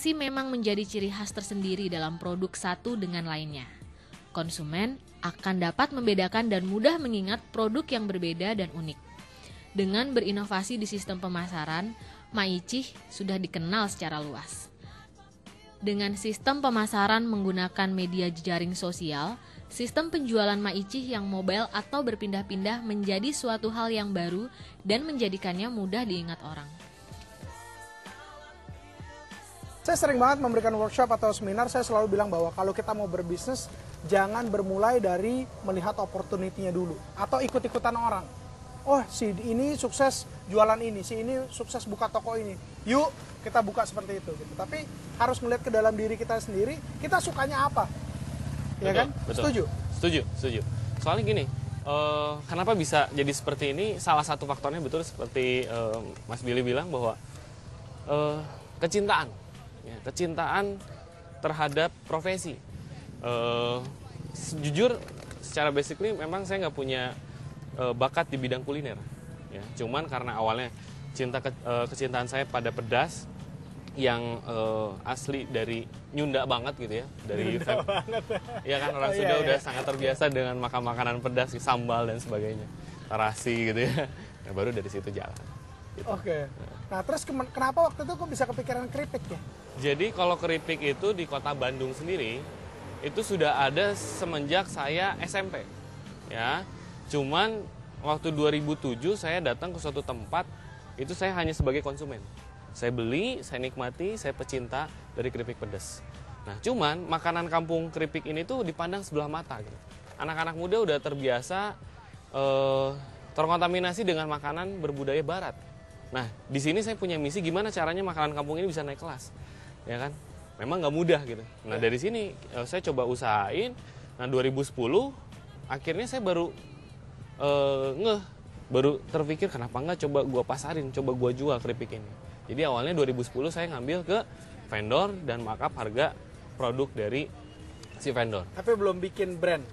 Inovasi memang menjadi ciri khas tersendiri dalam produk satu dengan lainnya. Konsumen akan dapat membedakan dan mudah mengingat produk yang berbeda dan unik. Dengan berinovasi di sistem pemasaran, Maichi sudah dikenal secara luas. Dengan sistem pemasaran menggunakan media jejaring sosial, sistem penjualan Maichi yang mobile atau berpindah-pindah menjadi suatu hal yang baru dan menjadikannya mudah diingat orang. Saya sering banget memberikan workshop atau seminar, saya selalu bilang bahwa kalau kita mau berbisnis, jangan bermulai dari melihat opportunity-nya dulu. Atau ikut-ikutan orang. Oh, si ini sukses jualan ini, si ini sukses buka toko ini. Yuk, kita buka seperti itu. Gitu. Tapi harus melihat ke dalam diri kita sendiri, kita sukanya apa. Ya kan? Betul. Setuju. Soalnya gini, kenapa bisa jadi seperti ini, salah satu faktornya betul seperti Mas Billy bilang bahwa kecintaan. Ya, kecintaan terhadap profesi. Jujur, secara basically memang saya nggak punya bakat di bidang kuliner. Ya, cuman karena awalnya kecintaan saya pada pedas yang asli dari Nyunda banget gitu ya, dari ya kan orang Sunda udah sangat terbiasa dengan makan makanan pedas, sambal dan sebagainya, terasi gitu ya. Nah, baru dari situ jalan. Gitu. Oke. Nah, terus kenapa waktu itu kok bisa kepikiran keripik ya? Jadi kalau keripik itu di kota Bandung sendiri itu sudah ada semenjak saya SMP. Ya. Cuman waktu 2007 saya datang ke suatu tempat, itu saya hanya sebagai konsumen. Saya beli, saya nikmati, saya pecinta dari keripik pedas. Nah, cuman makanan kampung keripik ini tuh dipandang sebelah mata gitu. Anak-anak muda udah terbiasa terkontaminasi dengan makanan berbudaya barat. Nah, di sini saya punya misi gimana caranya makanan kampung ini bisa naik kelas, ya kan? Memang nggak mudah gitu. Nah, dari sini saya coba usahain. Nah, 2010 akhirnya saya baru baru terpikir kenapa nggak coba gua pasarin, coba gua jual keripik ini. Jadi awalnya 2010 saya ngambil ke vendor dan markup harga produk dari si vendor. Tapi belum bikin brand.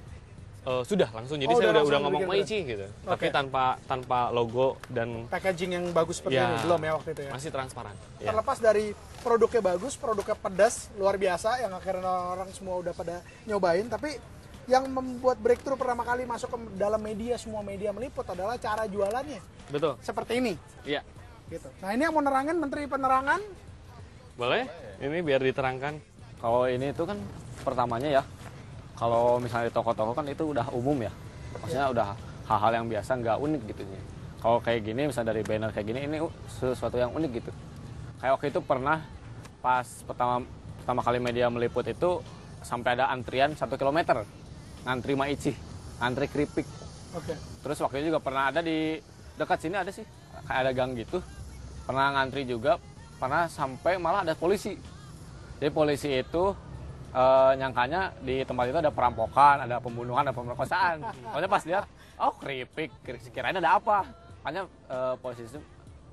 Sudah langsung, jadi saya udah ngomong Maichi gitu, tapi tanpa logo dan packaging yang bagus seperti ini belum ya waktu itu ya. Masih transparan. Terlepas dari produknya bagus, produknya pedas luar biasa yang akhirnya orang semua udah pada nyobain, tapi yang membuat breakthrough pertama kali masuk ke dalam media, semua media meliput adalah cara jualannya. Betul. Seperti ini. Iya. Gitu. Nah, ini yang mau nerangin Menteri Penerangan. Boleh? Ini biar diterangkan. Kalau ini itu kan pertamanya ya. Kalau misalnya di toko-toko kan itu udah umum ya, maksudnya udah hal-hal yang biasa, nggak unik gitu. Kalau kayak gini, misalnya dari banner kayak gini, ini sesuatu yang unik gitu. Kayak waktu itu pernah pas pertama kali media meliput itu sampai ada antrian 1 kilometer, ngantri Maichi, ngantri keripik. Oke. Terus waktu itu juga pernah ada di dekat sini ada sih, kayak ada gang gitu, pernah ngantri juga, pernah sampai malah ada polisi. Jadi polisi itu nyangkanya di tempat itu ada perampokan, ada pembunuhan, ada pemerkosaan. Pokoknya pas lihat, oh keripik, kirain ada apa. Makanya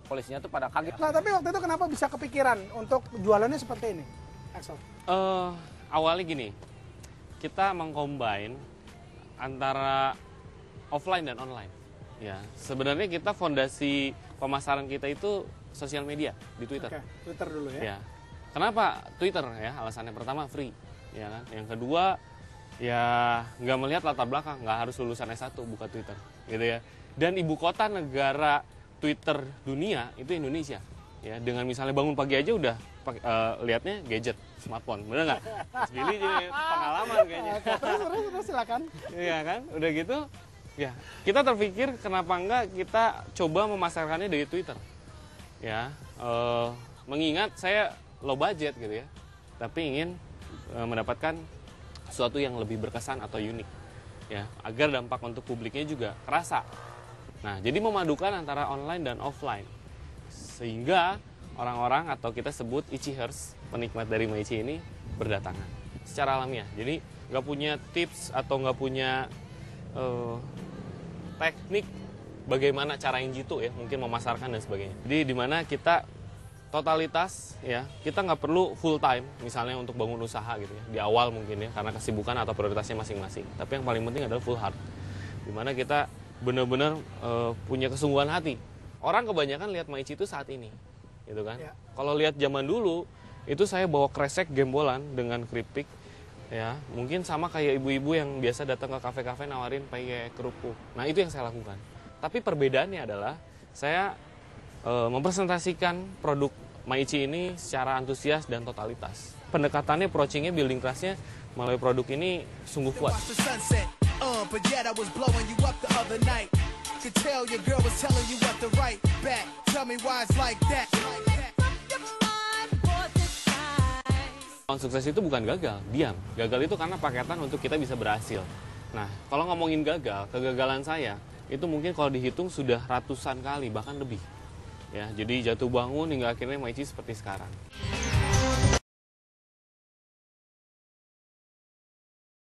polisinya tuh pada kaget. Nah, tapi waktu itu kenapa bisa kepikiran untuk jualannya seperti ini, Axel? Awalnya gini, kita mengcombine antara offline dan online. Ya, sebenarnya kita fondasi pemasaran kita itu sosial media di Twitter. Oke, Twitter dulu ya. Ya. Kenapa Twitter ya? Alasannya pertama free. Ya kan? Yang kedua ya nggak melihat latar belakang, nggak harus lulusan S1 buka Twitter gitu ya. Dan ibu kota negara Twitter dunia itu Indonesia ya, dengan misalnya bangun pagi aja udah lihatnya gadget smartphone, bener nggak? Mas Billy jadi pengalaman kayaknya. Terus silakan. Iya kan, udah gitu ya kita terpikir kenapa enggak kita coba memasarkannya dari Twitter ya, mengingat saya low budget gitu ya, tapi ingin mendapatkan sesuatu yang lebih berkesan atau unik ya, agar dampak untuk publiknya juga terasa. Nah, jadi memadukan antara online dan offline sehingga orang-orang atau kita sebut Ichihers, penikmat dari Maichi ini berdatangan secara alamiah. Jadi nggak punya tips atau nggak punya teknik bagaimana cara yang jitu ya, mungkin memasarkan dan sebagainya. Jadi di mana kita totalitas ya, kita nggak perlu full time misalnya untuk bangun usaha gitu ya di awal mungkin ya, karena kesibukan atau prioritasnya masing-masing. Tapi yang paling penting adalah full heart, dimana kita benar-benar punya kesungguhan hati. Orang kebanyakan lihat Maichi itu saat ini gitu kan. Ya. Kalau lihat zaman dulu itu saya bawa kresek gembolan dengan keripik, ya mungkin sama kayak ibu-ibu yang biasa datang ke kafe-kafe nawarin pakai kerupuk. Nah itu yang saya lakukan. Tapi perbedaannya adalah saya mempresentasikan produk Maichi ini secara antusias dan totalitas. Pendekatannya, approaching-nya, building trust-nya melalui produk ini sungguh kuat. Sukses itu bukan gagal, diam. Gagal itu karena paketan untuk kita bisa berhasil. Nah, kalau ngomongin gagal, kegagalan saya itu mungkin kalau dihitung sudah ratusan kali, bahkan lebih. Ya, jadi jatuh bangun hingga akhirnya Maichi seperti sekarang.